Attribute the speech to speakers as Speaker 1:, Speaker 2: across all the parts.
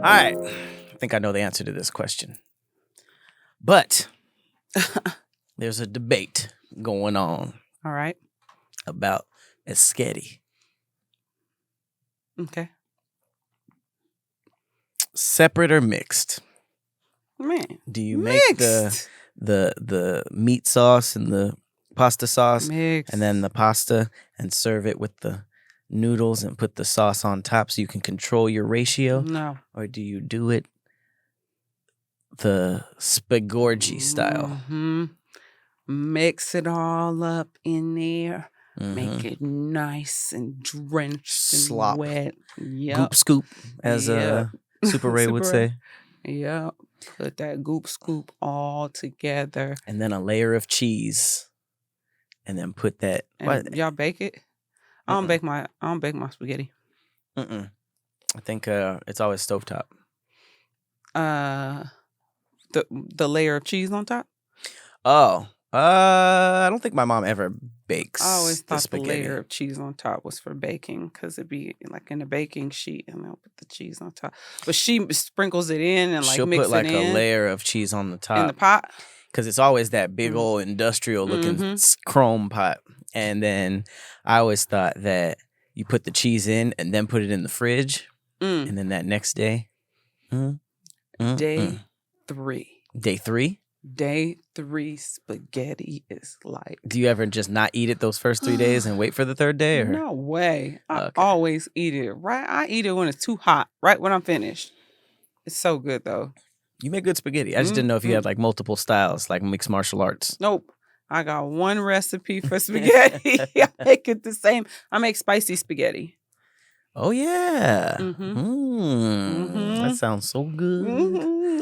Speaker 1: All right. I think I know the answer to this question. But there's a debate going on
Speaker 2: All right.
Speaker 1: about esketti.
Speaker 2: Okay.
Speaker 1: Separate or mixed?
Speaker 2: Man.
Speaker 1: Do you make the meat sauce and the pasta sauce
Speaker 2: Mixed.
Speaker 1: and then the pasta and serve it with the noodles and put the sauce on top so you can control your ratio?
Speaker 2: No.
Speaker 1: Or do you do it the spagorgy style?
Speaker 2: Mm-hmm. Mix it all up in there. Make it nice and drenched and
Speaker 1: Slop.
Speaker 2: wet. Yep.
Speaker 1: Goop scoop, as Super Ray would say.
Speaker 2: Yep. Put that goop scoop all together.
Speaker 1: And then a layer of cheese. And then put that.
Speaker 2: And y'all bake it? I don't bake my spaghetti.
Speaker 1: I think it's always stovetop.
Speaker 2: The layer of cheese on top?
Speaker 1: Oh. I don't think my mom ever bakes.
Speaker 2: I always thought the
Speaker 1: spaghetti.
Speaker 2: layer of cheese on top was for baking because it'd be like in a baking sheet and they'll put the cheese on top. But she sprinkles it in and
Speaker 1: She'll
Speaker 2: mix
Speaker 1: put like
Speaker 2: it in
Speaker 1: a layer of cheese on the top.
Speaker 2: in the pot.
Speaker 1: Because it's always that big old industrial looking chrome pot. And then I always thought that you put the cheese in and then put it in the fridge. And then that next day.
Speaker 2: Day 3.
Speaker 1: Day 3?
Speaker 2: Day 3 spaghetti is like...
Speaker 1: Do you ever just not eat it those first 3 days and wait for the third day? Or?
Speaker 2: No way. I always eat it. Right? I eat it when it's too hot. Right when I'm finished. It's so good though.
Speaker 1: You make good spaghetti. I just didn't know if you had like multiple styles, like mixed martial arts.
Speaker 2: Nope. I got one recipe for spaghetti. I make it the same. I make spicy spaghetti.
Speaker 1: Oh, yeah. That sounds so good.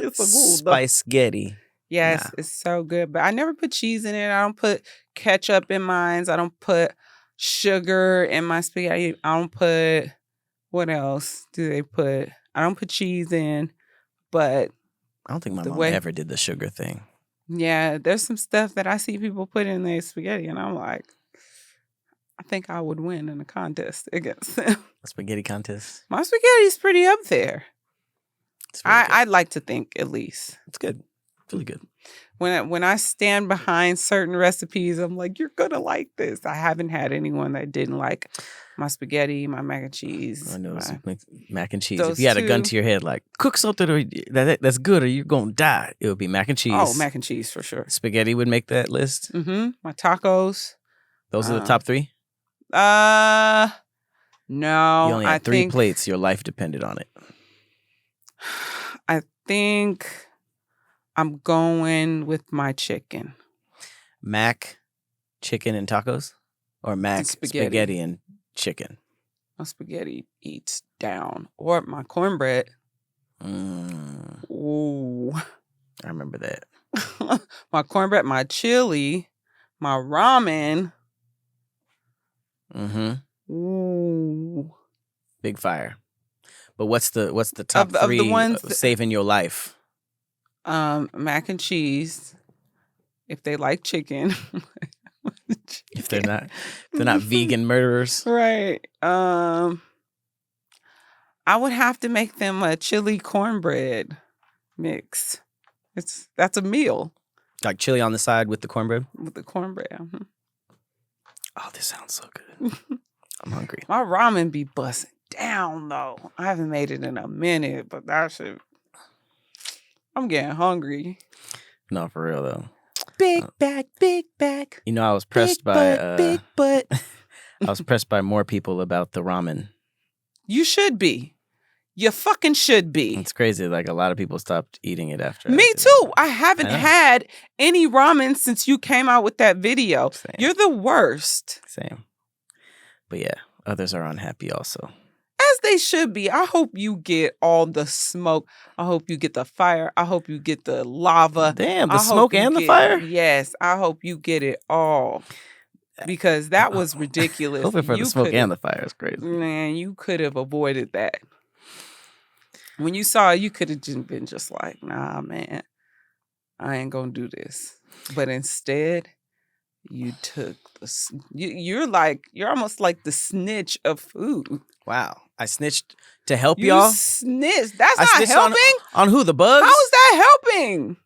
Speaker 2: It's so good.
Speaker 1: Spice-getti.
Speaker 2: Yes, it's so good. But I never put cheese in it. I don't put ketchup in mine. I don't put sugar in my spaghetti. I don't put... What else do they put? I don't put cheese in, but...
Speaker 1: I don't think my mom ever did the sugar thing.
Speaker 2: Yeah, there's some stuff that I see people put in their spaghetti, and I'm like, I think I would win in a contest against them.
Speaker 1: A spaghetti contest?
Speaker 2: My spaghetti's pretty up there. I'd like to think, at least.
Speaker 1: It's good. It's really good.
Speaker 2: When I stand behind certain recipes, I'm like, you're going to like this. I haven't had anyone that didn't like my spaghetti, my mac and cheese.
Speaker 1: I know, mac and cheese. If you had a gun to your head, like, cook something that's good or you're going to die, it would be mac and cheese.
Speaker 2: Oh, mac and cheese for sure.
Speaker 1: Spaghetti would make that list?
Speaker 2: Mm-hmm. My tacos.
Speaker 1: Those are the top 3?
Speaker 2: No.
Speaker 1: You only had 3 plates. Your life depended on it.
Speaker 2: I think I'm going with my chicken.
Speaker 1: Mac, chicken, and tacos? Or mac, spaghetti and chicken?
Speaker 2: My spaghetti eats down. Or my cornbread. Ooh.
Speaker 1: I remember that.
Speaker 2: My cornbread, my chili, my ramen. Ooh.
Speaker 1: Big fire. But what's the top 3
Speaker 2: of the ones
Speaker 1: saving your life?
Speaker 2: Mac and cheese. If they like chicken.
Speaker 1: If they're not vegan murderers.
Speaker 2: Right. I would have to make them a chili cornbread mix. That's a meal.
Speaker 1: Like chili on the side with the cornbread?
Speaker 2: With the cornbread. Mm-hmm.
Speaker 1: Oh, this sounds so good. I'm hungry.
Speaker 2: My ramen be busting down though. I haven't made it in a minute, but that shit. I'm getting hungry.
Speaker 1: No, for real though.
Speaker 2: Big back.
Speaker 1: You know, I was pressed by
Speaker 2: big butt.
Speaker 1: I was pressed by more people about the ramen.
Speaker 2: You should be. You fucking should be.
Speaker 1: It's crazy. Like a lot of people stopped eating it after.
Speaker 2: Me too. I haven't had any ramen since you came out with that video.
Speaker 1: Same.
Speaker 2: You're the worst.
Speaker 1: Same. But yeah, others are unhappy also.
Speaker 2: As they should be. I hope you get all the smoke. I hope you get the fire. I hope you get the lava.
Speaker 1: Damn, the smoke and the fire?
Speaker 2: Yes, I hope you get it all. Because that was ridiculous.
Speaker 1: Hoping for the smoke and the fire is crazy.
Speaker 2: Man, you could have avoided that. When you saw it, you could have just been just like, nah, man, I ain't gonna do this. But instead, You took you're almost like the snitch of food.
Speaker 1: Wow. I snitched to help
Speaker 2: You
Speaker 1: y'all.
Speaker 2: snitched. That's
Speaker 1: I
Speaker 2: not
Speaker 1: snitched
Speaker 2: helping.
Speaker 1: On who? The bugs?
Speaker 2: How is that helping?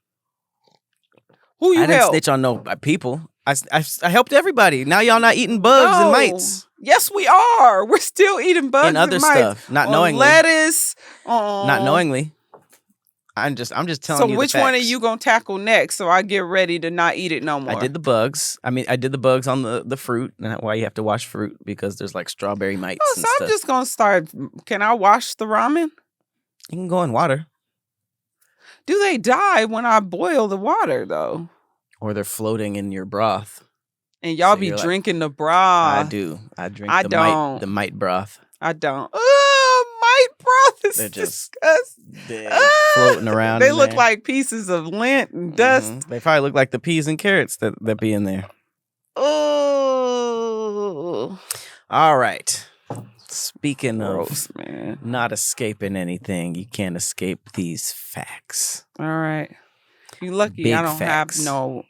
Speaker 2: Who you
Speaker 1: I didn't
Speaker 2: help?
Speaker 1: snitch on no people. I helped everybody. Now y'all not eating bugs and mites.
Speaker 2: Yes, we are. We're still eating bugs
Speaker 1: and other
Speaker 2: mites.
Speaker 1: Stuff. Not knowingly.
Speaker 2: Lettuce.
Speaker 1: Not knowingly. I'm just telling you.
Speaker 2: So which one are
Speaker 1: facts.
Speaker 2: you gonna tackle next? So I get ready to not eat it no more.
Speaker 1: I did the bugs. I did the bugs on the fruit. And that's why you have to wash fruit, because there's like strawberry mites.
Speaker 2: Oh,
Speaker 1: and
Speaker 2: so I'm just gonna start. Can I wash the ramen?
Speaker 1: You can go in water.
Speaker 2: Do they die when I boil the water though?
Speaker 1: Or they're floating in your broth.
Speaker 2: And y'all be drinking the broth.
Speaker 1: I do. I drink the mite broth.
Speaker 2: I don't. Mite broth is disgusting.
Speaker 1: They're floating around.
Speaker 2: They look like pieces of lint and dust.
Speaker 1: Mm-hmm. They probably look like the peas and carrots that be in there.
Speaker 2: Oh.
Speaker 1: All right. Speaking
Speaker 2: Gross,
Speaker 1: of
Speaker 2: man.
Speaker 1: Not escaping anything, you can't escape these facts.
Speaker 2: All right. You lucky
Speaker 1: Big
Speaker 2: I don't
Speaker 1: facts.
Speaker 2: have no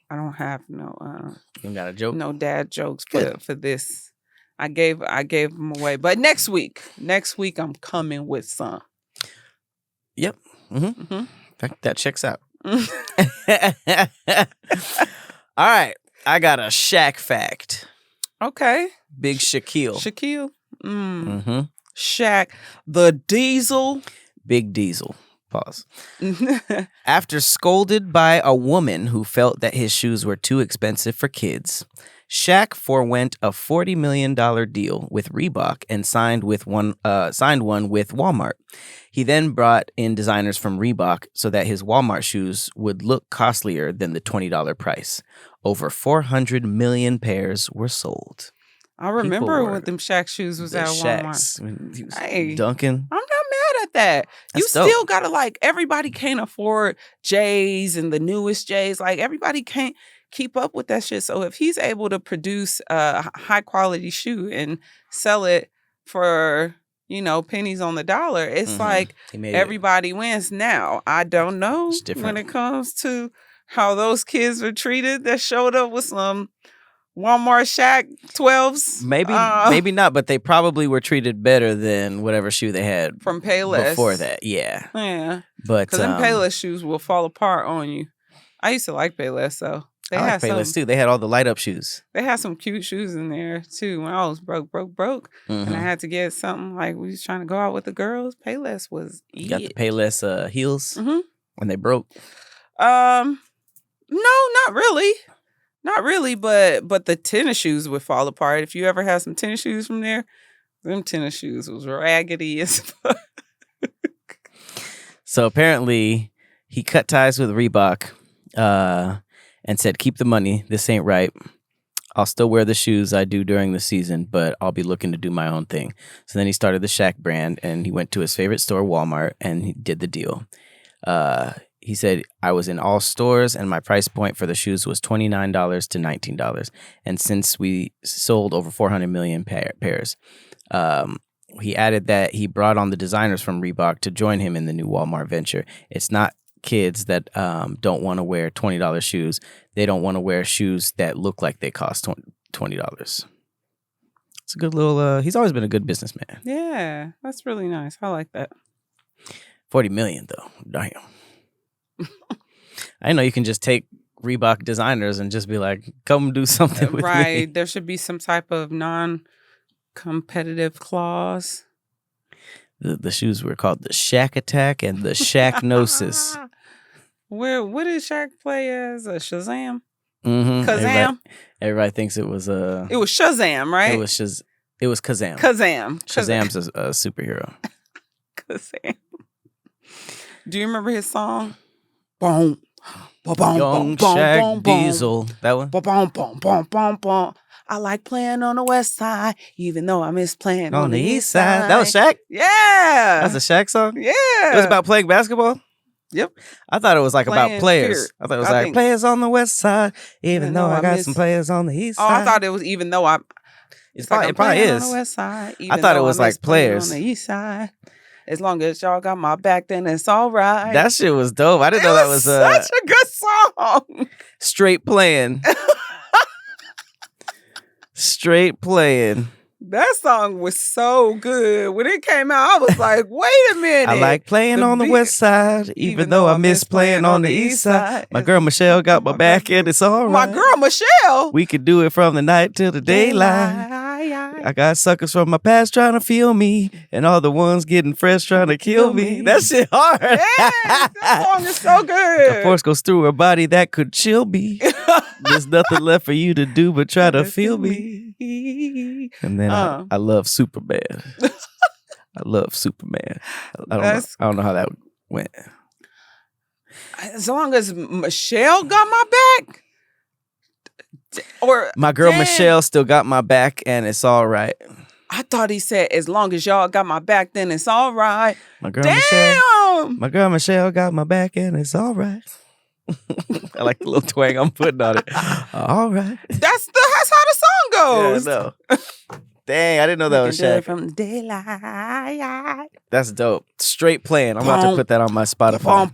Speaker 1: You got a joke?
Speaker 2: no dad jokes for this. I gave them away. But next week I'm coming with some.
Speaker 1: Yep. Mm-hmm. In fact, that checks out. All right. I got a Shaq fact.
Speaker 2: Okay.
Speaker 1: Big Shaquille.
Speaker 2: Mm-hmm. Shaq the Diesel.
Speaker 1: Big Diesel. Pause. After scolded by a woman who felt that his shoes were too expensive for kids, Shaq forewent a $40 million deal with Reebok and signed one with Walmart. He then brought in designers from Reebok so that his Walmart shoes would look costlier than the $20 price. Over 400 million pairs were sold.
Speaker 2: I remember when them Shaq shoes was at Walmart.
Speaker 1: When he was dunking.
Speaker 2: I'm not mad at that. You still gotta everybody can't afford J's and the newest J's. Like everybody can't keep up with that shit. So if he's able to produce a high quality shoe and sell it for, pennies on the dollar, it's like everybody wins. Now, I don't know when it comes to how those kids were treated that showed up with some Walmart Shaq 12s.
Speaker 1: Maybe not, but they probably were treated better than whatever shoe they had
Speaker 2: from Payless
Speaker 1: before that. Yeah.
Speaker 2: But because them Payless shoes will fall apart on you. I used to like Payless, though.
Speaker 1: I like Payless too. They had all the light up shoes.
Speaker 2: They had some cute shoes in there too. When I was broke, and I had to get something like we was trying to go out with the girls. Payless was
Speaker 1: You got the Payless heels when they broke.
Speaker 2: No, not really. Not really, but the tennis shoes would fall apart. If you ever had some tennis shoes from there, them tennis shoes was raggedy as fuck.
Speaker 1: So apparently he cut ties with Reebok and said, keep the money. This ain't right. I'll still wear the shoes I do during the season, but I'll be looking to do my own thing. So then he started the Shaq brand, and he went to his favorite store, Walmart, and he did the deal. He said, I was in all stores and my price point for the shoes was $29 to $19. And since we sold over 400 million pairs, he added that he brought on the designers from Reebok to join him in the new Walmart venture. It's not kids that don't want to wear $20 shoes. They don't want to wear shoes that look like they cost $20. It's a good little, he's always been a good businessman.
Speaker 2: Yeah, that's really nice. I like that.
Speaker 1: 40 million though. Damn. I know you can just take Reebok designers and just be like, come do something with me.
Speaker 2: Right. There should be some type of non-competitive clause.
Speaker 1: The shoes were called the Shaq Attack and the Shaqnosis.
Speaker 2: What did Shaq play as? A Shazam?
Speaker 1: Mm-hmm.
Speaker 2: Kazam?
Speaker 1: Everybody thinks it was
Speaker 2: It was Shazam, right?
Speaker 1: It was Kazam.
Speaker 2: Shazam's
Speaker 1: a superhero.
Speaker 2: Kazam. Do you remember his song? Boom.
Speaker 1: Young Shaq Diesel. That one?
Speaker 2: Boom. I like playing on the west side, even though I miss playing on the east side.
Speaker 1: That was Shaq?
Speaker 2: Yeah.
Speaker 1: That's a Shaq song?
Speaker 2: Yeah.
Speaker 1: It was about playing basketball?
Speaker 2: Yep.
Speaker 1: I thought it was like about players.
Speaker 2: Period.
Speaker 1: I thought it was like players on the west side, even though I got some players on the east side.
Speaker 2: I thought it was even though I...
Speaker 1: It probably is.
Speaker 2: On the west side,
Speaker 1: I thought it was like players
Speaker 2: on the east side. As long as y'all got my back, then it's all right.
Speaker 1: That shit was dope. I didn't know that was
Speaker 2: such a good song.
Speaker 1: Straight playing. Straight playing.
Speaker 2: That song was so good. When it came out, I was like, wait a minute.
Speaker 1: I like playing on the west side, even though I miss playing on the east side. My girl Michelle got my back and it's all right.
Speaker 2: My girl Michelle.
Speaker 1: We could do it from the night till the daylight. I got suckers from my past trying to feel me, and all the ones getting fresh trying to kill me. That shit hard.
Speaker 2: Yes, that song is so good.
Speaker 1: The force goes through her body that could chill me. There's nothing left for you to do but try to feel me. And then I love Superman. I love Superman. I don't know how that went.
Speaker 2: As long as Michelle got my back. Or
Speaker 1: my girl Michelle still got my back and it's all right.
Speaker 2: I thought he said, as long as y'all got my back, then it's all right.
Speaker 1: My girl Michelle got my back and it's all right. I like the little twang I'm putting on it. All right.
Speaker 2: That's how the song goes.
Speaker 1: Yeah, I know. Dang, I didn't know that was Shaq.
Speaker 2: From the daylight.
Speaker 1: That's dope. Straight playing. I'm about to put that on my Spotify.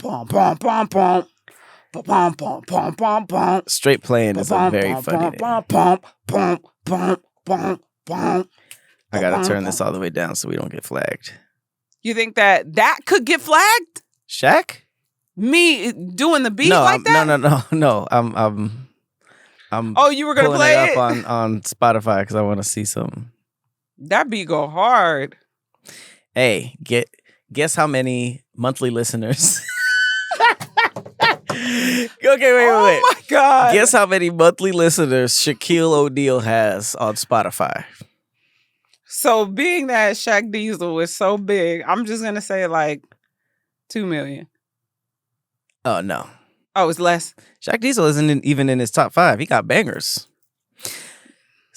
Speaker 1: Straight playing is a very funny name. I gotta turn this all the way down so we don't get flagged.
Speaker 2: You think that could get flagged?
Speaker 1: Shaq?
Speaker 2: Me doing the beat like that?
Speaker 1: No. I'm
Speaker 2: oh, you were gonna
Speaker 1: pulling
Speaker 2: play
Speaker 1: it up on Spotify because I want to see something.
Speaker 2: That beat go hard.
Speaker 1: Hey, guess how many monthly listeners? Okay, wait.
Speaker 2: Oh my God.
Speaker 1: Guess how many monthly listeners Shaquille O'Neal has on Spotify?
Speaker 2: So being that Shaq Diesel is so big, I'm just gonna say like 2 million.
Speaker 1: Oh no.
Speaker 2: Oh, it's less.
Speaker 1: Shaq Diesel isn't even in his top 5. He got bangers.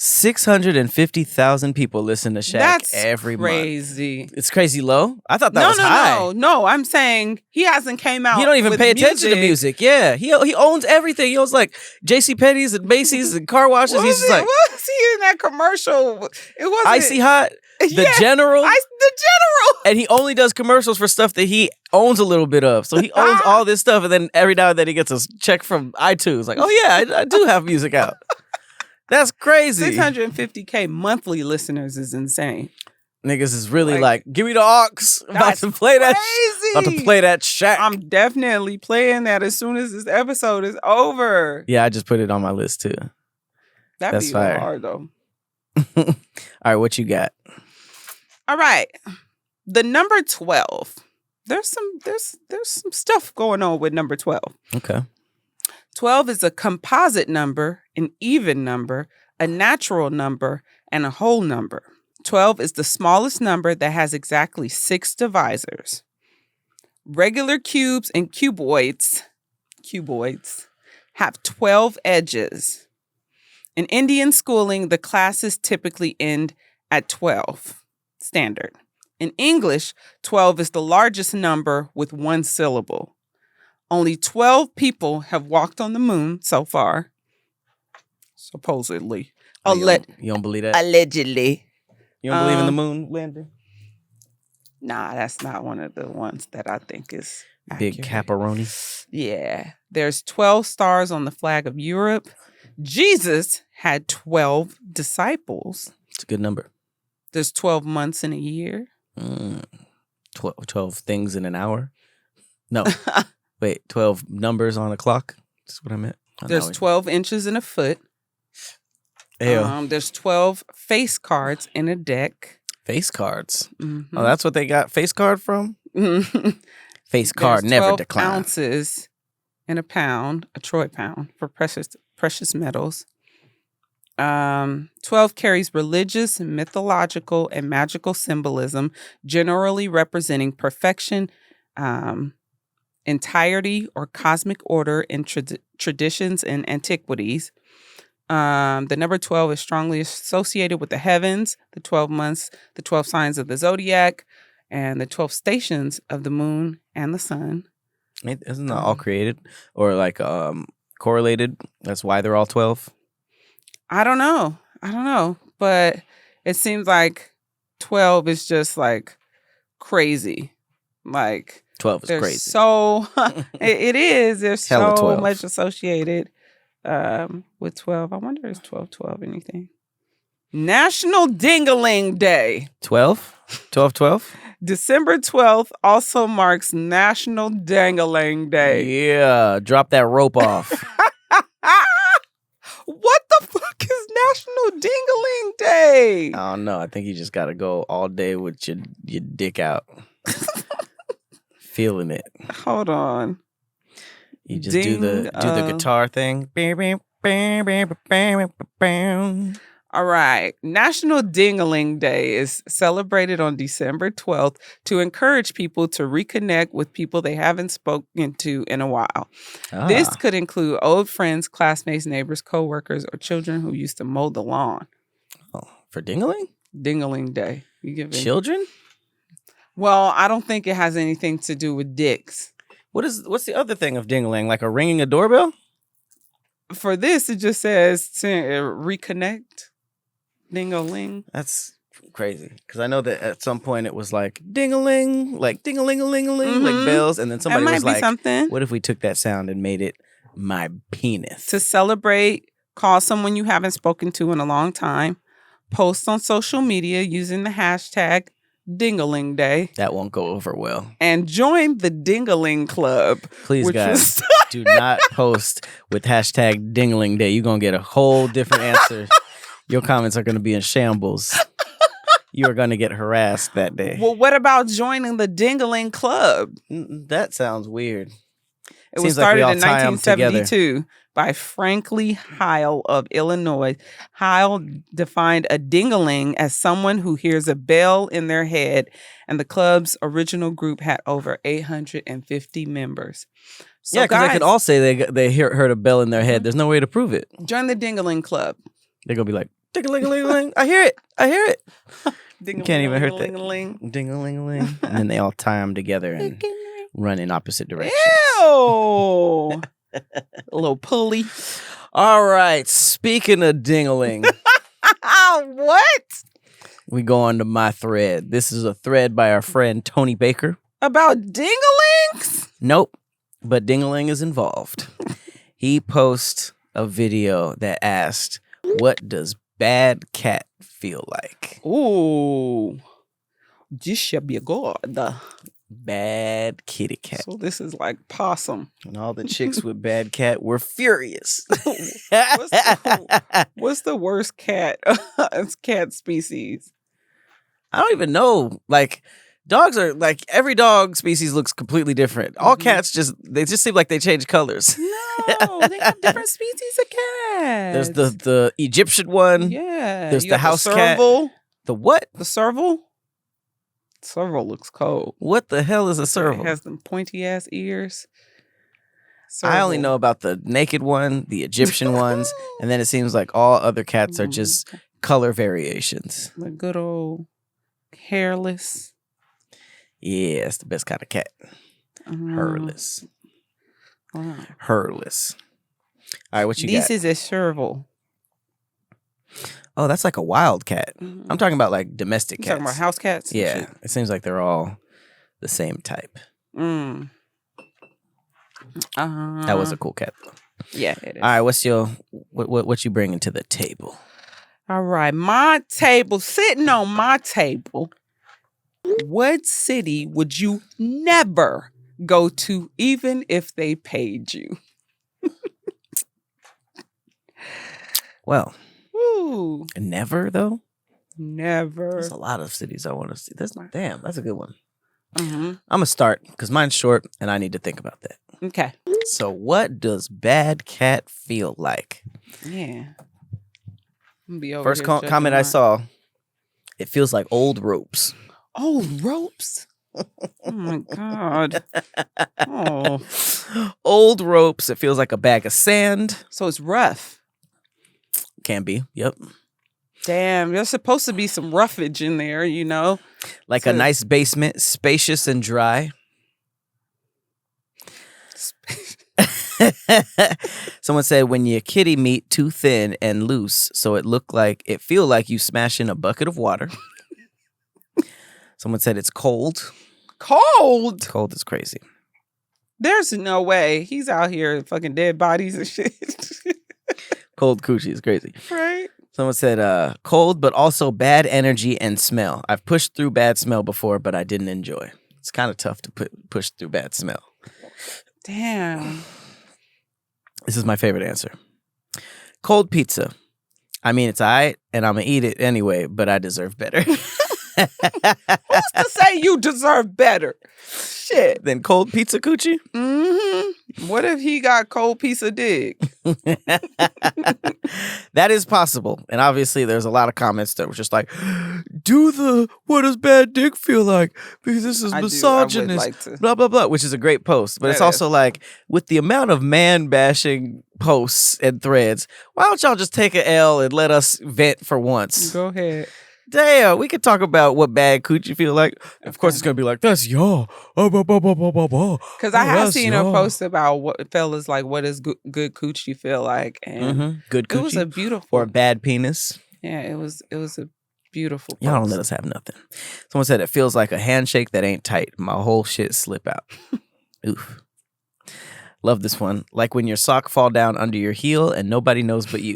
Speaker 1: 650,000 people listen to Shaq every month.
Speaker 2: That's crazy.
Speaker 1: It's crazy low? I thought that was high.
Speaker 2: No. I'm saying he hasn't came out.
Speaker 1: He don't even
Speaker 2: with
Speaker 1: pay attention to music. Yeah. He owns everything. He owns like JCPenney's and Macy's and car washes.
Speaker 2: What was he in that commercial? It was
Speaker 1: Icy Hot. The General.
Speaker 2: The General.
Speaker 1: And he only does commercials for stuff that he owns a little bit of. So he owns all this stuff, and then every now and then he gets a check from iTunes. Like, oh yeah, I do have music out. That's crazy.
Speaker 2: 650K monthly listeners is insane.
Speaker 1: Niggas is really like, give me the aux. I'm about to play that. About to play that Shaq.
Speaker 2: I'm definitely playing that as soon as this episode is over.
Speaker 1: Yeah, I just put it on my list too.
Speaker 2: That's be hard though.
Speaker 1: All right, what you got?
Speaker 2: All right, the number 12. There's some stuff going on with number 12.
Speaker 1: Okay.
Speaker 2: 12 is a composite number, an even number, a natural number, and a whole number. 12 is the smallest number that has exactly 6 divisors. Regular cubes and cuboids have 12 edges. In Indian schooling, the classes typically end at 12, standard. In English, 12 is the largest number with 1 syllable. Only 12 people have walked on the moon so far. Supposedly.
Speaker 1: You don't believe that?
Speaker 2: Allegedly.
Speaker 1: You don't believe in the moon landing?
Speaker 2: Nah, that's not one of the ones that I think is
Speaker 1: Big
Speaker 2: accurate.
Speaker 1: caparoni.
Speaker 2: Yeah. There's 12 stars on the flag of Europe. Jesus had 12 disciples.
Speaker 1: It's a good number.
Speaker 2: There's 12 months in a year.
Speaker 1: 12 things in an hour? No. Wait, 12 numbers on a clock? That's what I meant.
Speaker 2: There's 12 inches in a foot.
Speaker 1: Ew.
Speaker 2: There's 12 face cards in a deck.
Speaker 1: Face cards?
Speaker 2: Mm-hmm.
Speaker 1: Oh, that's what they got face card from? Face card never declined.
Speaker 2: 12 ounces in a pound, a troy pound, for precious metals. 12 carries religious, mythological, and magical symbolism, generally representing perfection, entirety, or cosmic order in traditions and antiquities. The number 12 is strongly associated with the heavens, the 12 months, the 12 signs of the zodiac, and the 12 stations of the moon and the sun.
Speaker 1: Isn't that all created or like correlated? That's why they're all 12?
Speaker 2: I don't know. But it seems like 12 is just like crazy. Like
Speaker 1: 12 is crazy.
Speaker 2: So it is. There's
Speaker 1: Hella
Speaker 2: so
Speaker 1: 12.
Speaker 2: much associated with 12. I wonder is 12 anything? National Ding-a-ling Day.
Speaker 1: 12? 12?
Speaker 2: December 12th also marks National Dang-a-ling Day.
Speaker 1: Yeah, drop that rope off.
Speaker 2: What the fuck is National Ding-a-ling Day?
Speaker 1: I don't know. I think you just got to go all day with your dick out. Feeling it.
Speaker 2: Hold on.
Speaker 1: You just do the guitar thing.
Speaker 2: All right. National Ding-a-ling Day is celebrated on December 12th to encourage people to reconnect with people they haven't spoken to in a while. This could include old friends, classmates, neighbors, coworkers, or children who used to mow the lawn.
Speaker 1: Oh, for Ding-a-ling?
Speaker 2: Ding-a-ling Day. You give
Speaker 1: children?
Speaker 2: Well, I don't think it has anything to do with dicks.
Speaker 1: What's the other thing of Ding-a-ling? Like ringing a doorbell?
Speaker 2: For this, it just says to reconnect. Ding-a-ling.
Speaker 1: That's crazy. Because I know that at some point it was like ding-a-ling, like ding-a-ling-a-ling-a-ling, like bells. And then somebody was like,
Speaker 2: something.
Speaker 1: What if we took that sound and made it my penis?
Speaker 2: To celebrate, call someone you haven't spoken to in a long time. Post on social media using the hashtag Ding-a-ling Day.
Speaker 1: That won't go over well.
Speaker 2: And join the Ding-a-ling Club.
Speaker 1: Please, guys, do not post with hashtag Ding-a-ling Day. You're going to get a whole different answer. Your comments are going to be in shambles. You are going to get harassed that day.
Speaker 2: Well, what about joining the Ding-a-ling Club?
Speaker 1: That sounds weird.
Speaker 2: It was started in 1972 by Franklin Heil of Illinois. Heil defined a ding-a-ling as someone who hears a bell in their head, and the club's original group had over 850 members. So
Speaker 1: yeah, because they could all say they heard a bell in their head. There's no way to prove it.
Speaker 2: Join the Ding-a-ling Club.
Speaker 1: They're going to be like, ding-a-ling-a-ling-a-ling. I hear it. You can't even hear that. Ding-a-ling-a-ling. And then they all tie them together and run in opposite directions.
Speaker 2: Ew. A little pulley.
Speaker 1: All right. Speaking of ding-a-ling.
Speaker 2: What?
Speaker 1: We go on to my thread. This is a thread by our friend Tony Baker.
Speaker 2: About ding-a-lings?
Speaker 1: Nope. But ding-a-ling is involved. He posts a video that asked, what does bad cat feel like?
Speaker 2: Ooh. This should be good.
Speaker 1: Bad kitty cat.
Speaker 2: So this is like possum.
Speaker 1: And all the chicks with bad cat were furious.
Speaker 2: What's the worst cat species?
Speaker 1: I don't even know. Like, dogs are like, every dog species looks completely different. All cats they just seem like they change colors.
Speaker 2: No, they have different species of cats.
Speaker 1: There's the Egyptian one.
Speaker 2: Yeah.
Speaker 1: There's the house cat. The what?
Speaker 2: The serval. Serval looks cold.
Speaker 1: What the hell is a serval?
Speaker 2: It has them pointy ass ears.
Speaker 1: Serval. I only know about the naked one, the Egyptian ones, and then it seems like all other cats are just color variations.
Speaker 2: The good old hairless.
Speaker 1: Yeah, it's the best kind of cat. Hairless. Hairless. All right, what you got?
Speaker 2: This is a serval.
Speaker 1: Oh, that's like a wild cat. I'm talking about like domestic cats.
Speaker 2: Talking about house cats?
Speaker 1: Yeah, it seems like they're all the same type. That was a cool cat, though.
Speaker 2: Yeah, it is.
Speaker 1: All right, what you bringing to the table?
Speaker 2: All right, my table, sitting on my table. What city would you never go to, even if they paid you?
Speaker 1: Well.
Speaker 2: Ooh.
Speaker 1: Never, though?
Speaker 2: Never.
Speaker 1: There's a lot of cities I want to see. That's a good one. I'm going to start because mine's short and I need to think about that.
Speaker 2: Okay.
Speaker 1: So what does bad cat feel like?
Speaker 2: Yeah.
Speaker 1: First comment I saw, it feels like old ropes.
Speaker 2: Old ropes? Oh, my God. Oh.
Speaker 1: Old ropes. It feels like a bag of sand.
Speaker 2: So it's rough.
Speaker 1: Can be. Yep.
Speaker 2: Damn, there's supposed to be some roughage in there, you know?
Speaker 1: Like a nice basement, spacious and dry. Someone said when your kitty meat too thin and loose, so it feel like you smashing a bucket of water. Someone said it's cold.
Speaker 2: Cold?
Speaker 1: Cold is crazy.
Speaker 2: There's no way. He's out here fucking dead bodies and shit.
Speaker 1: Cold coochie is crazy.
Speaker 2: Right?
Speaker 1: Someone said, cold, but also bad energy and smell. I've pushed through bad smell before, but I didn't enjoy. It's kind of tough to push through bad smell.
Speaker 2: Damn.
Speaker 1: This is my favorite answer. Cold pizza. I mean, it's all right, and I'm going to eat it anyway, but I deserve better.
Speaker 2: Who's to say you deserve better? Shit.
Speaker 1: Than cold pizza coochie?
Speaker 2: Mm-hmm. What if he got cold pizza dick?
Speaker 1: That is possible. And obviously, there's a lot of comments that were just like, what does bad dick feel like? Because this is misogynist,
Speaker 2: like to.
Speaker 1: blah, blah, blah, which is a great post. But it's also like, with the amount of man-bashing posts and threads, why don't y'all just take an L and let us vent for once?
Speaker 2: Go ahead.
Speaker 1: Damn, we could talk about what bad coochie feel like. Of course, it's going to be like, that's y'all.
Speaker 2: Because I have seen a post about what fellas like, what does good coochie feel like? And
Speaker 1: good coochie.
Speaker 2: It was a beautiful.
Speaker 1: Or bad penis.
Speaker 2: Yeah, it was a beautiful post.
Speaker 1: Y'all don't let us have nothing. Someone said it feels like a handshake that ain't tight. My whole shit slip out. Oof. Love this one. Like when your sock fall down under your heel and nobody knows but you.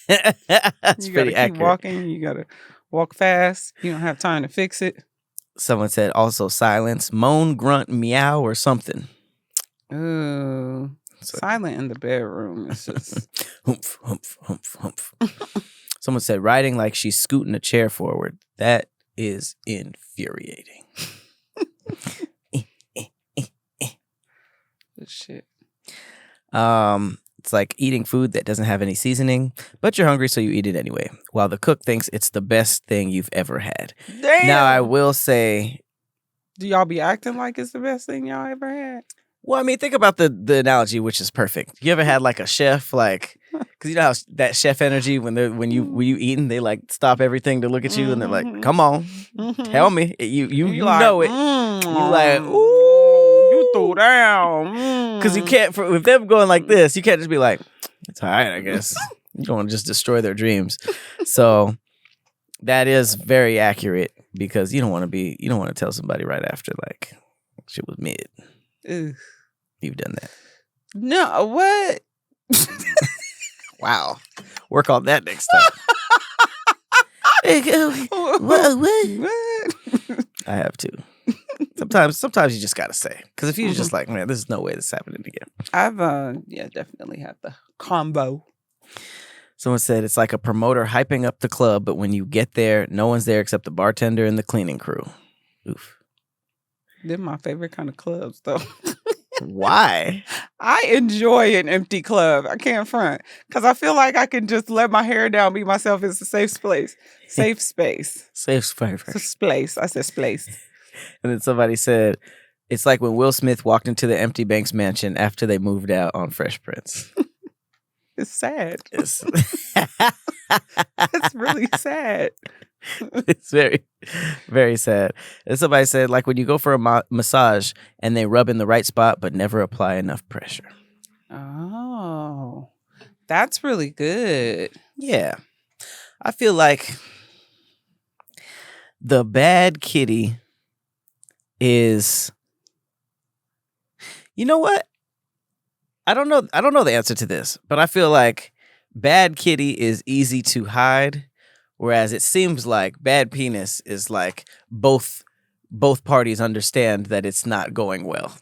Speaker 1: That's
Speaker 2: you
Speaker 1: pretty
Speaker 2: gotta
Speaker 1: accurate.
Speaker 2: Keep walking. You gotta walk fast. You don't have time to fix it.
Speaker 1: Someone said also silence, moan, grunt, meow, or something.
Speaker 2: Ooh. Silent in the bedroom. It's just
Speaker 1: humph, humph, humph, humph. Someone said riding like she's scooting a chair forward. That is infuriating.
Speaker 2: Good shit.
Speaker 1: It's like eating food that doesn't have any seasoning, but you're hungry, so you eat it anyway, while the cook thinks it's the best thing you've ever had.
Speaker 2: Damn.
Speaker 1: Now, I will say...
Speaker 2: Do y'all be acting like it's the best thing y'all ever had?
Speaker 1: Well, I mean, think about the analogy, which is perfect. You ever had like a chef, like... Because you know how that chef energy, when you eating, they like stop everything to look at you, and they're like, come on, tell me. You
Speaker 2: like,
Speaker 1: know it. You like, ooh.
Speaker 2: You threw down.
Speaker 1: Because you can't, with them going like this, you can't just be like, it's all right, I guess. You don't want to just destroy their dreams. So that is very accurate, because you don't want to tell somebody right after, like, shit was mid.
Speaker 2: Ugh.
Speaker 1: You've done that.
Speaker 2: No, what?
Speaker 1: Wow. Work on that next time.
Speaker 2: What?
Speaker 1: I have to. Sometimes you just gotta say, because if you're just like, man, this is no way this is happening again.
Speaker 2: I've definitely had the combo.
Speaker 1: Someone said it's like a promoter hyping up the club, but when you get there, no one's there except the bartender and the cleaning crew. Oof.
Speaker 2: They're my favorite kind of clubs, though.
Speaker 1: Why?
Speaker 2: I enjoy an empty club. I can't front, because I feel like I can just let my hair down, be myself. It's a safe space. Safe space.
Speaker 1: Safe space.
Speaker 2: It's a place. I said space.
Speaker 1: And then somebody said, it's like when Will Smith walked into the empty Banks mansion after they moved out on Fresh Prince.
Speaker 2: It's sad.
Speaker 1: It's
Speaker 2: really sad.
Speaker 1: It's very, very sad. And somebody said, like when you go for a massage and they rub in the right spot but never apply enough pressure.
Speaker 2: Oh, that's really good.
Speaker 1: Yeah. I feel like the bad kitty is, you know what? I don't know the answer to this, but I feel like bad kitty is easy to hide, whereas it seems like bad penis is like both parties understand that it's not going well.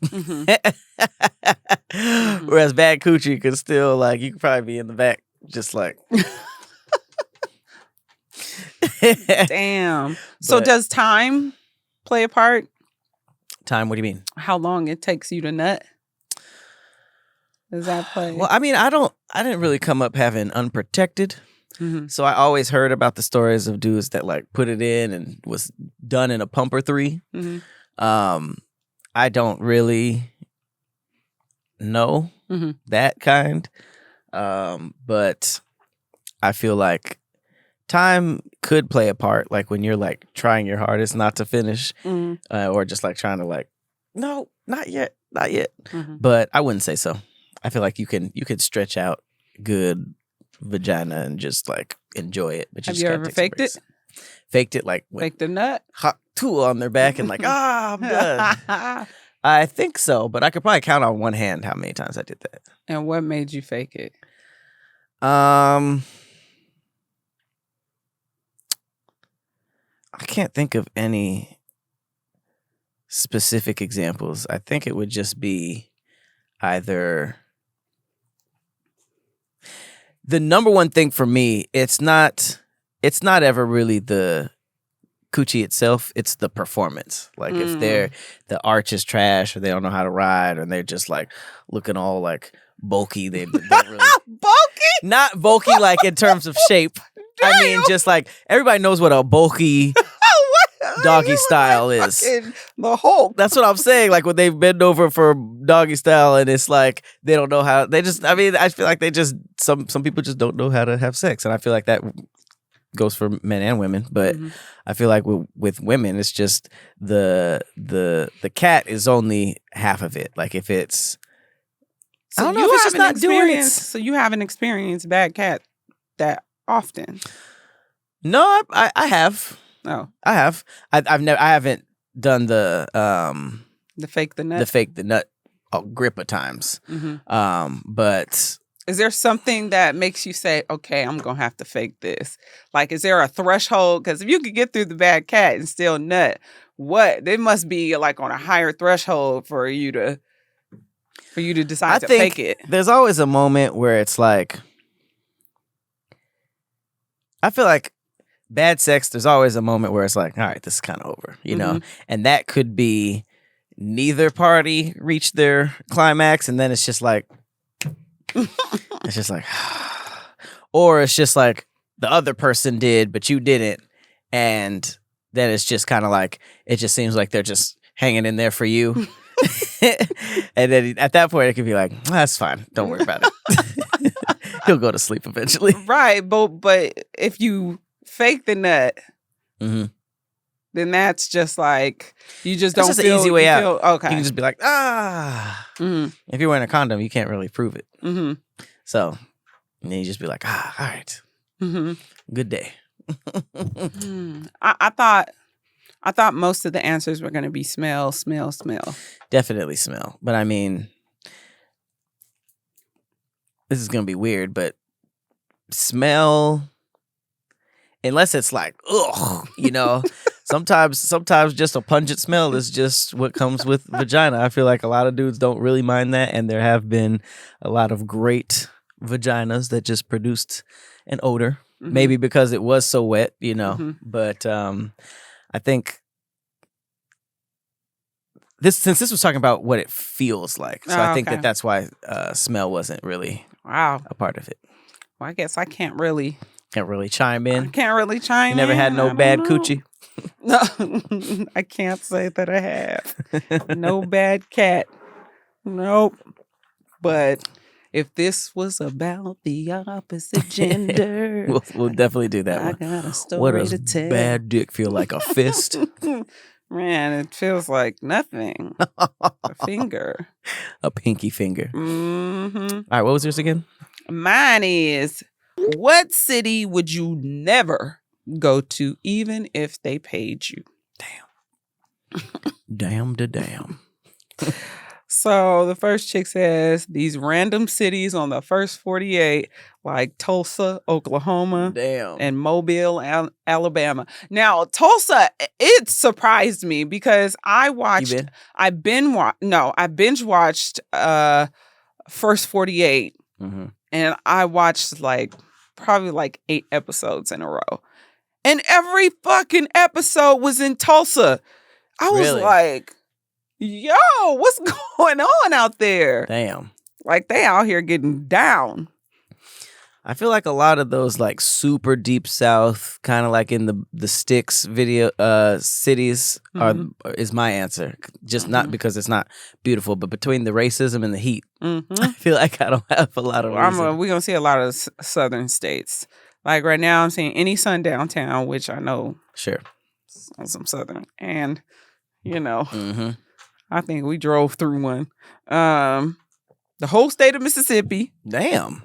Speaker 1: Whereas bad coochie could still, like, you could probably be in the back just like
Speaker 2: damn. So does time play a part?
Speaker 1: Time, what do you mean?
Speaker 2: How long it takes you to nut? Does that play?
Speaker 1: Well, I mean, I didn't really come up having unprotected. So I always heard about the stories of dudes that like put it in and was done in a pump or three. I don't really know that kind. But I feel like time could play a part, like when you're like trying your hardest not to finish, or just like trying to like, no, not yet. But I wouldn't say so. I feel like you could stretch out good vagina and just like enjoy it. But
Speaker 2: have you ever faked it?
Speaker 1: Faked it, like
Speaker 2: faked the nut?
Speaker 1: Hot tool on their back and like, I'm done. I think so, but I could probably count on one hand how many times I did that.
Speaker 2: And what made you fake it?
Speaker 1: I can't think of any specific examples. I think it would just be either the number one thing for me. It's not ever really the coochie itself. It's the performance. Like if the arch is trash, or they don't know how to ride, or they're just like looking all like bulky. They don't really
Speaker 2: bulky,
Speaker 1: not bulky like in terms of shape.
Speaker 2: Damn.
Speaker 1: I mean, just like everybody knows what a bulky doggy style is.
Speaker 2: The Hulk.
Speaker 1: That's what I'm saying. Like when they bend over for doggy style, and it's like they don't know how. They just. I mean, I feel like they just some people just don't know how to have sex, and I feel like that goes for men and women. But I feel like with women, it's just the cat is only half of it. Like if it's,
Speaker 2: So
Speaker 1: I don't know if it's just not doing it.
Speaker 2: So you haven't experienced bad cat that often?
Speaker 1: No, I have.
Speaker 2: Oh,
Speaker 1: I have. I've never. I haven't done the
Speaker 2: fake the
Speaker 1: nut a grip of times. But
Speaker 2: is there something that makes you say, okay, I'm gonna have to fake this? Like, is there a threshold? Because if you could get through the bad cat and still nut, what? There must be like on a higher threshold for you to decide to fake it.
Speaker 1: There's always a moment where it's like, I feel like bad sex, there's always a moment where it's like, all right, this is kind of over, you know? And that could be neither party reached their climax, and then it's just like, it's just like, or it's just like the other person did, but you didn't. And then it's just kind of like, it just seems like they're just hanging in there for you. And then at that point, it could be like, that's fine. Don't worry about it. He'll go to sleep eventually.
Speaker 2: Right. But if you fake the nut, then that's just like, you just don't
Speaker 1: feel. That's
Speaker 2: feel
Speaker 1: an easy way out.
Speaker 2: Okay.
Speaker 1: You can just be like, If you're wearing a condom, you can't really prove it. So, and then you just be like, all right. Good day.
Speaker 2: I thought most of the answers were going to be smell.
Speaker 1: Definitely smell. But I mean, this is going to be weird, but smell, unless it's like, ugh, you know, sometimes just a pungent smell is just what comes with vagina. I feel like a lot of dudes don't really mind that. And there have been a lot of great vaginas that just produced an odor. Maybe because it was so wet, you know. But I think since this was talking about what it feels like, so I think that's why smell wasn't really a part of it.
Speaker 2: Well, I guess I can't really
Speaker 1: chime in.
Speaker 2: I can't really chime in.
Speaker 1: You never had no bad coochie?
Speaker 2: No, I can't say that I have. No bad cat. Nope. But if this was about the opposite gender,
Speaker 1: we'll definitely do that
Speaker 2: I
Speaker 1: one.
Speaker 2: got a story
Speaker 1: what does
Speaker 2: to tell.
Speaker 1: Bad dick feel like? A fist?
Speaker 2: Man, it feels like nothing. A finger.
Speaker 1: A pinky finger. All right, what was yours again?
Speaker 2: Mine is, what city would you never go to even if they paid you?
Speaker 1: Damn.
Speaker 2: So the first chick says these random cities on the first 48, like Tulsa, Oklahoma, and Mobile, Alabama. Now, Tulsa, it surprised me because I binge watched first 48, and I watched probably 8 episodes in a row, and every fucking episode was in Tulsa. I was like, yo, what's going on out there?
Speaker 1: Damn.
Speaker 2: Like, they out here getting down.
Speaker 1: I feel like a lot of those super deep south, kind of like in the sticks video cities is my answer. Just not because it's not beautiful, but between the racism and the heat, I feel like I don't have a lot of reason.
Speaker 2: We're going to see a lot of southern states. Like right now, I'm seeing any sundown town, which I know some southern. And, you know, I think we drove through one. The whole state of Mississippi.
Speaker 1: Damn.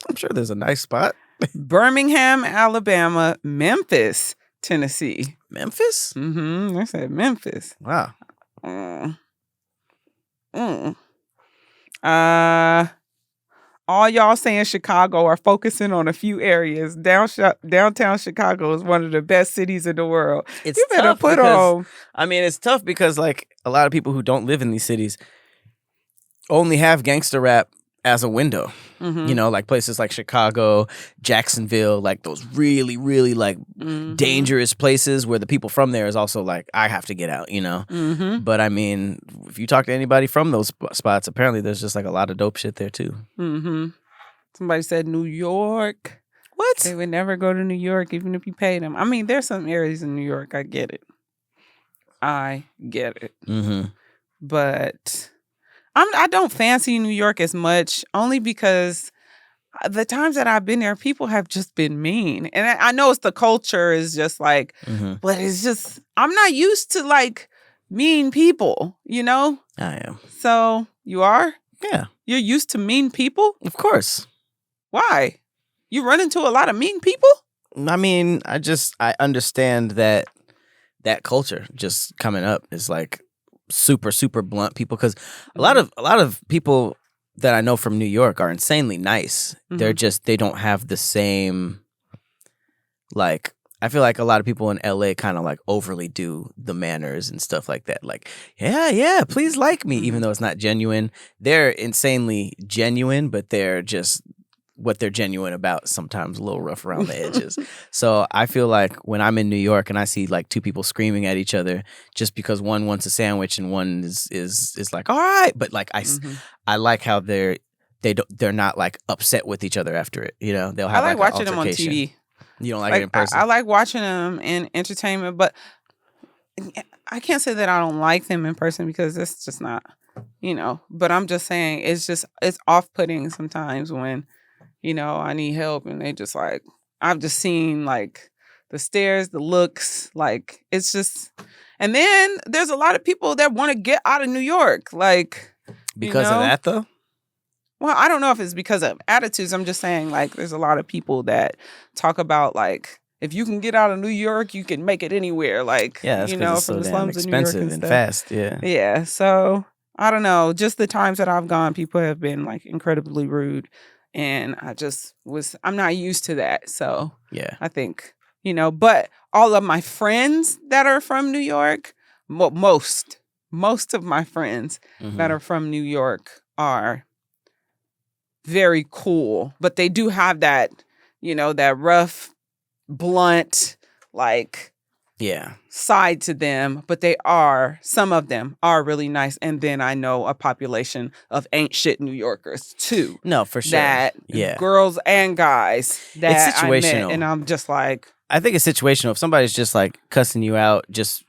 Speaker 1: I'm sure there's a nice spot.
Speaker 2: Birmingham, Alabama, Memphis, Tennessee.
Speaker 1: Memphis?
Speaker 2: I said Memphis.
Speaker 1: Wow.
Speaker 2: all y'all saying Chicago are focusing on a few areas. Downtown Chicago is one of the best cities in the world.
Speaker 1: It's
Speaker 2: You better
Speaker 1: tough
Speaker 2: put
Speaker 1: because
Speaker 2: on.
Speaker 1: it's tough because like a lot of people who don't live in these cities only have gangster rap as a window.
Speaker 2: Mm-hmm.
Speaker 1: Like places like Chicago, Jacksonville, like those really, really like dangerous places where the people from there is also like, I have to get out,
Speaker 2: Mm-hmm.
Speaker 1: But I mean, if you talk to anybody from those spots, apparently there's just like a lot of dope shit there too.
Speaker 2: Mm-hmm. Somebody said New York.
Speaker 1: What?
Speaker 2: They would never go to New York even if you paid them. I mean, there's some areas in New York. I get it.
Speaker 1: Mm-hmm.
Speaker 2: But I don't fancy New York as much, only because the times that I've been there, people have just been mean. And I know it's the culture is just like, but it's just, I'm not used to like mean people,
Speaker 1: I am.
Speaker 2: So you are?
Speaker 1: Yeah.
Speaker 2: You're used to mean people?
Speaker 1: Of course.
Speaker 2: Why? You run into a lot of mean people?
Speaker 1: I mean, I understand that culture just coming up is like super, super blunt people, because a lot of people that I know from New York are insanely nice. They're just, they don't have the same, like, I feel like a lot of people in LA kind of like overly do the manners and stuff like that. Like, yeah, please like me, even though it's not genuine. They're insanely genuine, but they're just, what they're genuine about sometimes a little rough around the edges. So I feel like when I'm in New York and I see like two people screaming at each other just because one wants a sandwich and one is like, all right, but like I like how they're not like upset with each other after it. They'll have
Speaker 2: I like
Speaker 1: like
Speaker 2: watching them on TV.
Speaker 1: You don't like it in person?
Speaker 2: I like watching them in entertainment, but I can't say that I don't like them in person because it's just not, but I'm just saying it's off-putting sometimes when I need help and they just like, I've just seen like the stares, the looks, like it's just, and then there's a lot of people that want to get out of New York. Like,
Speaker 1: because of that though?
Speaker 2: Well, I don't know if it's because of attitudes. I'm just saying like there's a lot of people that talk about like, if you can get out of New York, you can make it anywhere. Like,
Speaker 1: that's
Speaker 2: from
Speaker 1: it's
Speaker 2: the
Speaker 1: so
Speaker 2: slums of New York
Speaker 1: expensive
Speaker 2: and stuff.
Speaker 1: Fast. Yeah.
Speaker 2: Yeah. So I don't know. Just the times that I've gone, people have been like incredibly rude. And I'm not used to that. So
Speaker 1: yeah,
Speaker 2: I think, but all of my friends that are from New York, most of my friends that are from New York are very cool. But they do have that, that rough, blunt, like, side to them, but some of them are really nice. And then I know a population of ain't shit New Yorkers too.
Speaker 1: No, for sure.
Speaker 2: That girls and guys that
Speaker 1: it's situational.
Speaker 2: I met, and I'm just like,
Speaker 1: I think it's situational. If somebody's just like cussing you out just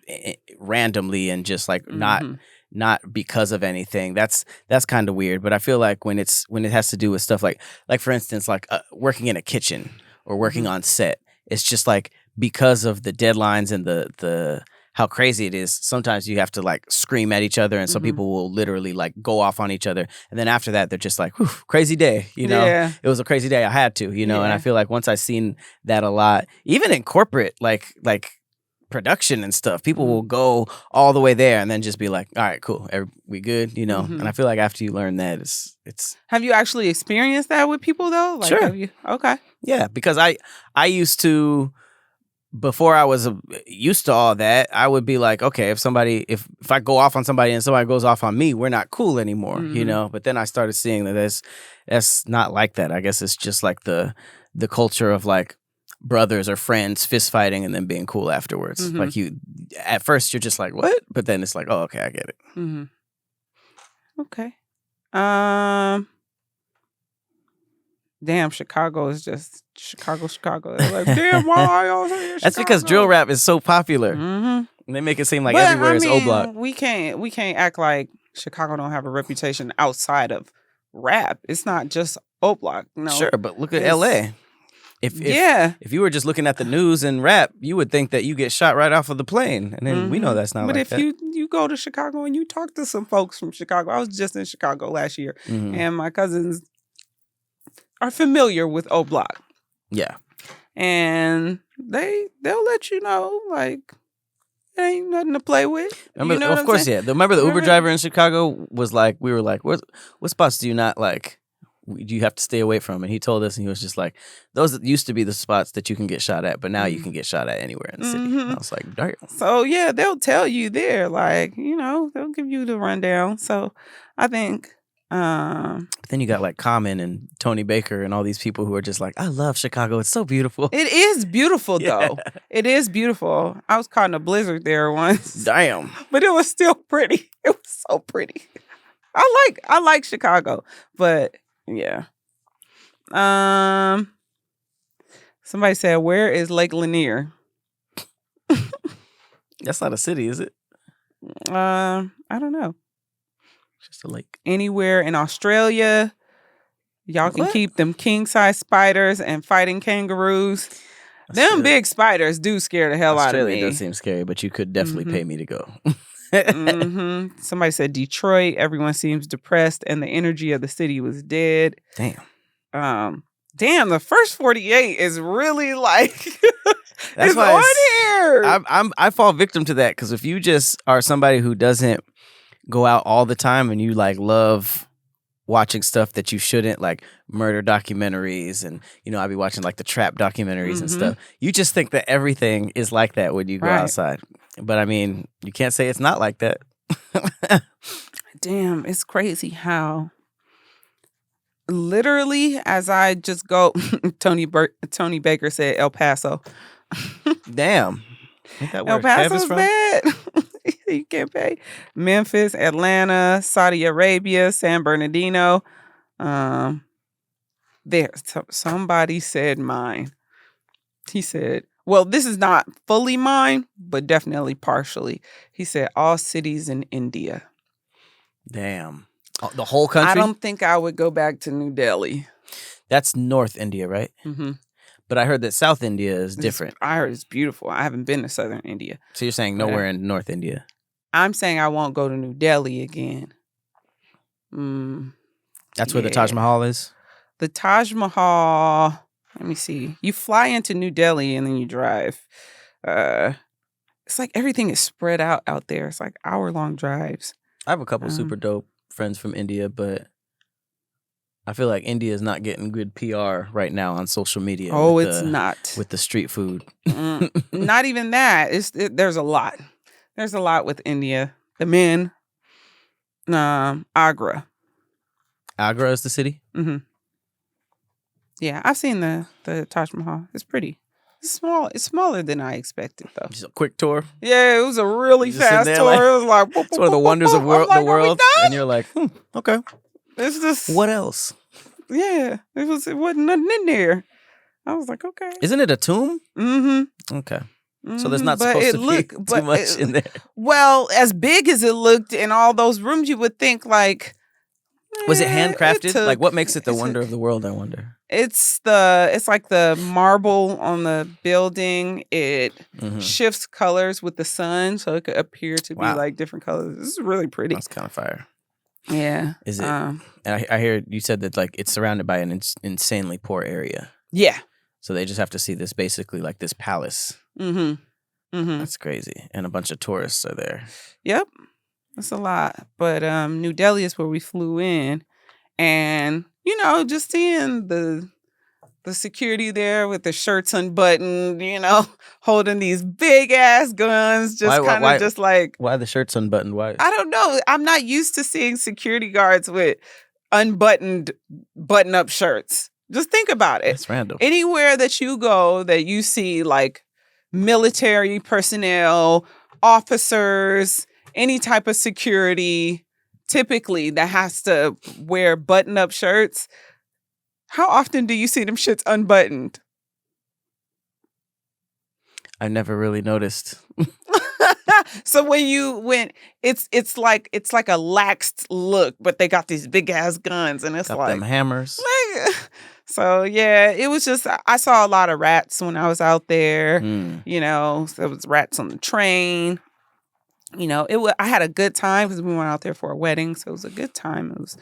Speaker 1: randomly and just like not because of anything, that's kind of weird. But I feel like when it has to do with stuff like for instance, like working in a kitchen or working on set, it's just like, because of the deadlines and the how crazy it is, sometimes you have to like scream at each other, and some people will literally like go off on each other, and then after that they're just like, whew, crazy day, it was a crazy day, I had to, and I feel like once I've seen that a lot, even in corporate like production and stuff, people will go all the way there and then just be like, all right, cool, we good, and I feel like after you learn that, it's
Speaker 2: Have you actually experienced that with people though? Like,
Speaker 1: sure.
Speaker 2: Have you? Okay.
Speaker 1: Yeah, because I used to, before I was used to all that, I would be like, okay, if I go off on somebody and somebody goes off on me, we're not cool anymore, But then I started seeing that that's not like that. I guess it's just like the culture of like brothers or friends fist fighting and then being cool afterwards. Like at first you're just like, what? But then it's like, oh, okay, I get it.
Speaker 2: Okay. Damn, Chicago is just Chicago. They're like, damn, why are y'all saying Chicago?
Speaker 1: That's because drill rap is so popular. And they make it seem like everywhere is O-Block.
Speaker 2: We can't act like Chicago don't have a reputation outside of rap. It's not just O-Block. No.
Speaker 1: Sure, but look at LA. If you were just looking at the news and rap, you would think that you get shot right off of the plane. And then we know that's not
Speaker 2: but
Speaker 1: like that.
Speaker 2: But if you go to Chicago and you talk to some folks from Chicago, I was just in Chicago last year, and my cousins are familiar with O-Block.
Speaker 1: Yeah.
Speaker 2: And they'll let you know, like, it ain't nothing to play with.
Speaker 1: Remember, Remember the Uber driver in Chicago was like, we were like, what spots do you not like? you have to stay away from. And he told us, and he was just like, those used to be the spots that you can get shot at, but now you can get shot at anywhere in the city. And I was like, damn.
Speaker 2: So yeah, they'll tell you there, like, they'll give you the rundown. So I think.
Speaker 1: But then you got like Common and Tony Baker and all these people who are just like, I love Chicago. It's so beautiful.
Speaker 2: It is beautiful though. It is beautiful. I was caught in a blizzard there once.
Speaker 1: Damn.
Speaker 2: But it was still pretty. It was so pretty. I like Chicago, but yeah. Somebody said, where is Lake Lanier?
Speaker 1: That's not a city, is it?
Speaker 2: I don't know.
Speaker 1: Just a lake.
Speaker 2: Anywhere in Australia. Y'all can keep them king-size spiders and fighting kangaroos. Them big spiders do scare the hell out of me.
Speaker 1: Australia does seem scary, but you could definitely pay me to go.
Speaker 2: Somebody said Detroit. Everyone seems depressed, and the energy of the city was dead.
Speaker 1: Damn.
Speaker 2: Damn, the first 48 is really like
Speaker 1: that's
Speaker 2: it's on here.
Speaker 1: I fall victim to that because if you just are somebody who doesn't go out all the time and you like love watching stuff that you shouldn't, like murder documentaries, and I'll be watching like the trap documentaries and stuff. You just think that everything is like that when you go outside. But I mean, you can't say it's not like that.
Speaker 2: Damn, it's crazy how literally as I just go, Tony Baker said El Paso.
Speaker 1: Damn.
Speaker 2: El Paso's bad. You can't pay. Memphis, Atlanta, Saudi Arabia, San Bernardino. Somebody said mine. He said, well, this is not fully mine, but definitely partially. He said all cities in India.
Speaker 1: Damn. The whole country?
Speaker 2: I don't think I would go back to New Delhi.
Speaker 1: That's North India, right? Mm-hmm. But I heard that South India is different.
Speaker 2: I heard it's beautiful. I haven't been to Southern India.
Speaker 1: So you're saying nowhere in North India?
Speaker 2: I'm saying I won't go to New Delhi again.
Speaker 1: That's where the Taj Mahal is?
Speaker 2: The Taj Mahal, let me see. You fly into New Delhi and then you drive. It's like everything is spread out there. It's like hour-long drives.
Speaker 1: I have a couple super dope friends from India, but I feel like India is not getting good PR right now on social media.
Speaker 2: Oh, it's not.
Speaker 1: With the street food.
Speaker 2: Not even that. There's a lot. There's a lot with India. The men. Agra.
Speaker 1: Agra is the city?
Speaker 2: Mm-hmm. Yeah, I've seen the Taj Mahal. It's pretty. It's small. It's smaller than I expected, though.
Speaker 1: Just a quick tour?
Speaker 2: Yeah, it was a really fast tour. It was like...
Speaker 1: It's one of the wonders of the world. And you're like, okay.
Speaker 2: It's just...
Speaker 1: What else?
Speaker 2: Yeah, it wasn't nothing in there. I was like, okay.
Speaker 1: Isn't it a tomb?
Speaker 2: Mm-hmm.
Speaker 1: Okay. So there's not supposed to be too much in there.
Speaker 2: Well, as big as it looked in all those rooms, you would think like...
Speaker 1: Was it handcrafted? Like what makes it the wonder of the world, I wonder?
Speaker 2: It's like the marble on the building. It shifts colors with the sun, so it could appear to be like different colors. This is really pretty.
Speaker 1: That's kind of fire.
Speaker 2: Yeah.
Speaker 1: Is it? I hear you said that like it's surrounded by an insanely poor area.
Speaker 2: Yeah.
Speaker 1: So they just have to see this basically like this palace. Mm-hmm. Mm-hmm. That's crazy. And a bunch of tourists are there.
Speaker 2: Yep. That's a lot. But New Delhi is where we flew in. And, just seeing the security there with the shirts unbuttoned, holding these big ass guns, just kind of just like...
Speaker 1: Why the shirts unbuttoned? Why?
Speaker 2: I don't know. I'm not used to seeing security guards with unbuttoned button-up shirts. Just think about it.
Speaker 1: It's random.
Speaker 2: Anywhere that you go that you see like military personnel, officers, any type of security, typically that has to wear button-up shirts, how often do you see them shits unbuttoned?
Speaker 1: I never really noticed.
Speaker 2: So when it's like a laxed look, but they got these big ass guns, and it's
Speaker 1: got
Speaker 2: like
Speaker 1: them hammers.
Speaker 2: So yeah, it was just I saw a lot of rats when I was out there. So there was rats on the train. I had a good time because we went out there for a wedding, so it was a good time. It was,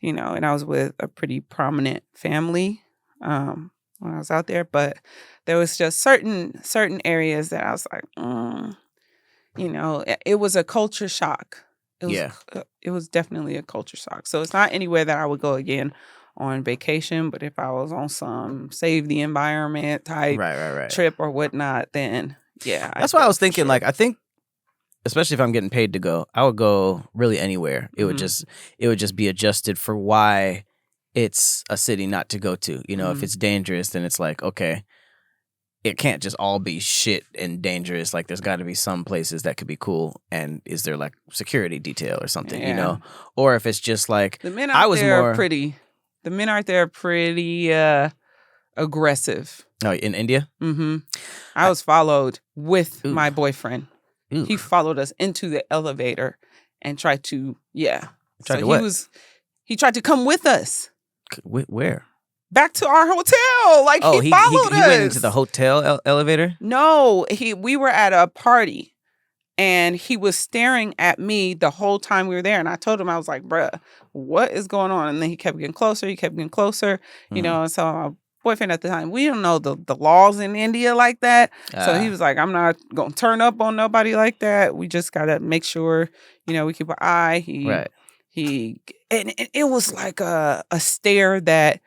Speaker 2: and I was with a pretty prominent family when I was out there, but there was just certain areas that I was like, it was a culture shock. It was definitely a culture shock. So it's not anywhere that I would go again on vacation, but if I was on some save the environment type
Speaker 1: right.
Speaker 2: trip or whatnot, then yeah.
Speaker 1: That's why I was thinking, like, I think, especially if I'm getting paid to go, I would go really anywhere. It would just be adjusted for why it's a city not to go to. You know, if it's dangerous, then it's like, okay, it can't just all be shit and dangerous. Like, there's got to be some places that could be cool. And is there like security detail or something, you know? Or if it's just like,
Speaker 2: the men out there are pretty aggressive.
Speaker 1: Oh, in India?
Speaker 2: Mm-hmm. I was followed with my boyfriend.
Speaker 1: Ooh.
Speaker 2: He followed us into the elevator and tried to, he tried to come with us.
Speaker 1: Where?
Speaker 2: Back to our hotel. Like, he followed us.
Speaker 1: He went into the hotel elevator?
Speaker 2: No, we were at a party and he was staring at me the whole time we were there. And I told him, I was like, bruh, what is going on? And then he kept getting closer. You know, and so my boyfriend at the time, we don't know the laws in India like that. So he was like, I'm not going to turn up on nobody like that. We just got to make sure, you know, we keep an eye. And it was like a stare that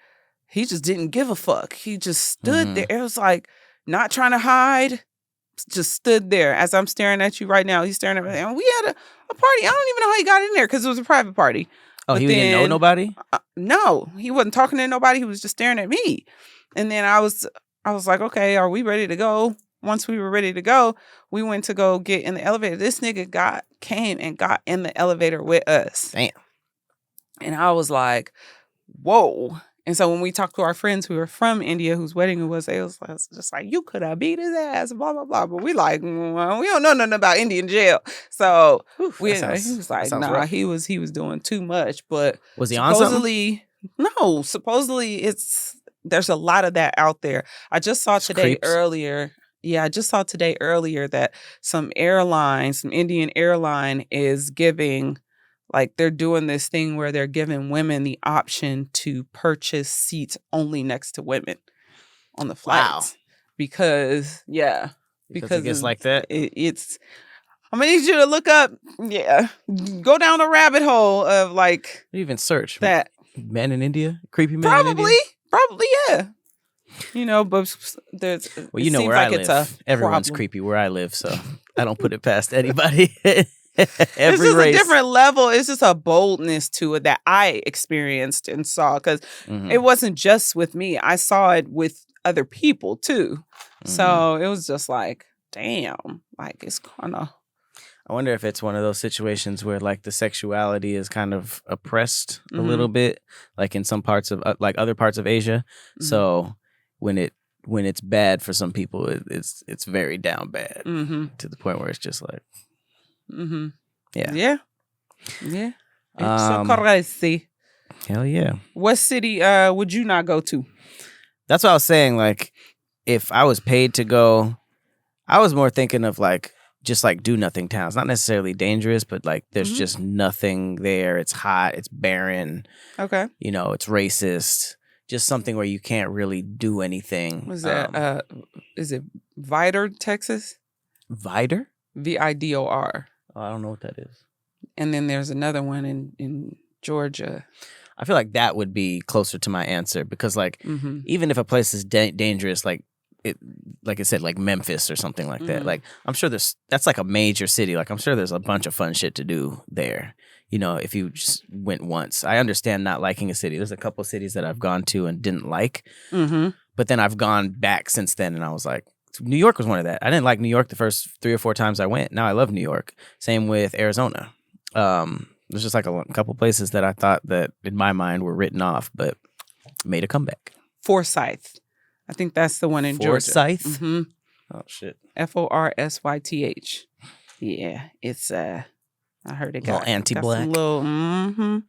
Speaker 2: he just didn't give a fuck. He just stood there. It was like not trying to hide, just stood there. As I'm staring at you right now, he's staring at me. And we had a party. I don't even know how he got in there because it was a private party.
Speaker 1: Oh, he didn't know nobody?
Speaker 2: No, he wasn't talking to nobody. He was just staring at me. And then I was like, okay, are we ready to go? Once we were ready to go, we went to go get in the elevator. This nigga came and got in the elevator with us.
Speaker 1: Damn.
Speaker 2: And I was like, whoa. And so when we talked to our friends who were from India, whose wedding it was just like, you could have beat his ass, blah, blah, blah. But we like, well, we don't know nothing about Indian jail. So he was like, nah, rough. he was doing too much. But
Speaker 1: was he on something?
Speaker 2: No, supposedly there's a lot of that out there. I just saw today earlier. Yeah, I just saw today earlier that some Indian airline is giving, like, they're doing this thing where they're giving women the option to purchase seats only next to women on the flights. Wow. Because
Speaker 1: it gets like that.
Speaker 2: It's. I'm gonna need you to look up. Yeah, go down a rabbit hole of like.
Speaker 1: Even search
Speaker 2: that
Speaker 1: men in India, creepy men in India.
Speaker 2: Probably, yeah. You know, but there's.
Speaker 1: Well, you know where I live. Everyone's problem. Creepy where I live, so I don't put it past anybody.
Speaker 2: It's just race. A different level. It's just a boldness to it that I experienced and saw, because it wasn't just with me. I saw it with other people too. So it was just like, damn, like, it's kind of.
Speaker 1: I wonder if it's one of those situations where, like, the sexuality is kind of oppressed a little bit, like in some parts of like other parts of Asia. So when it's bad for some people, it's very down bad to the point where it's just like. Yeah. It's so crazy. Hell yeah.
Speaker 2: What city would you not go to?
Speaker 1: That's what I was saying. Like, if I was paid to go, I was more thinking of like just like do nothing towns. Not necessarily dangerous, but like there's just nothing there. It's hot. It's barren.
Speaker 2: Okay.
Speaker 1: You know, it's racist. Just something where you can't really do anything.
Speaker 2: Was that is it Vidor, Texas?
Speaker 1: Vidor?
Speaker 2: Vidor.
Speaker 1: Oh, I don't know what that is.
Speaker 2: And then there's another one in Georgia.
Speaker 1: I feel like that would be closer to my answer because, like, even if a place is dangerous, like I said, like Memphis or something like that, like I'm sure that's like a major city. Like I'm sure there's a bunch of fun shit to do there. You know, if you just went once. I understand not liking a city. There's a couple of cities that I've gone to and didn't like, but then I've gone back since then, and I was like, New York was one of that. I didn't like New York the first 3 or 4 times I went. Now I love New York. Same with Arizona. There's just like a couple places that I thought that in my mind were written off, but made a comeback.
Speaker 2: Forsyth. I think that's the one in
Speaker 1: Forsyth?
Speaker 2: Georgia.
Speaker 1: Oh, shit.
Speaker 2: Forsyth. Yeah, it's, I heard it got.
Speaker 1: A little anti-black.
Speaker 2: All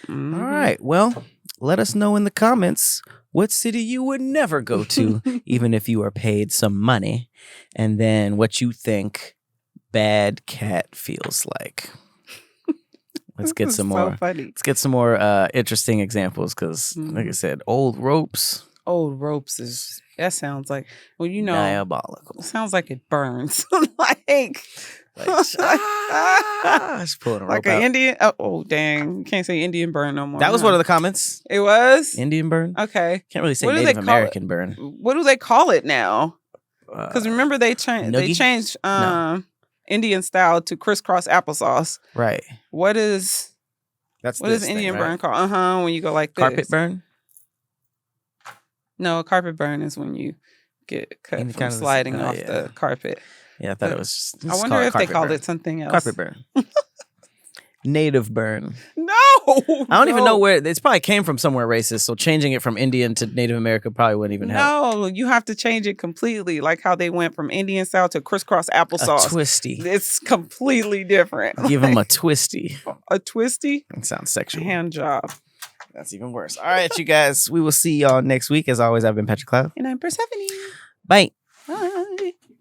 Speaker 1: right. Well, let us know in the comments what city you would never go to, even if you are paid some money, and then what you think bad cat feels like. Let's get some more.
Speaker 2: Funny.
Speaker 1: Let's get some more interesting examples because, like I said, old ropes.
Speaker 2: Old ropes that sounds like, well, you know,
Speaker 1: diabolical.
Speaker 2: Sounds like it burns. Like,
Speaker 1: Just pulling a rope
Speaker 2: Like an
Speaker 1: out.
Speaker 2: Indian. Oh, dang. You can't say Indian burn no more.
Speaker 1: That was one of the comments.
Speaker 2: It was?
Speaker 1: Indian burn.
Speaker 2: Okay.
Speaker 1: Can't really say
Speaker 2: What do they
Speaker 1: Native
Speaker 2: call
Speaker 1: American burn.
Speaker 2: What do they call it now? Because remember they changed. They
Speaker 1: noogie?
Speaker 2: changed
Speaker 1: No.
Speaker 2: Indian style to crisscross applesauce.
Speaker 1: Right.
Speaker 2: What is Indian burn called? When you go like this.
Speaker 1: Carpet burn.
Speaker 2: No, a carpet burn is when you get cut
Speaker 1: Any
Speaker 2: from
Speaker 1: kind of-
Speaker 2: sliding off the carpet.
Speaker 1: Yeah, I thought it was just.
Speaker 2: I wonder if they called it something else.
Speaker 1: Carpet burn. Native burn.
Speaker 2: No,
Speaker 1: I don't even know where it's probably came from somewhere racist. So changing it from Indian to Native America probably wouldn't even help.
Speaker 2: No, you have to change it completely, like how they went from Indian style to crisscross applesauce.
Speaker 1: A twisty.
Speaker 2: It's completely different.
Speaker 1: Give them a twisty.
Speaker 2: A twisty?
Speaker 1: It sounds sexual.
Speaker 2: Hand job.
Speaker 1: That's even worse. All right, you guys. We will see y'all next week. As always, I've been Patrick Cloud.
Speaker 2: And I'm Persephanie.
Speaker 1: Bye.
Speaker 2: Bye.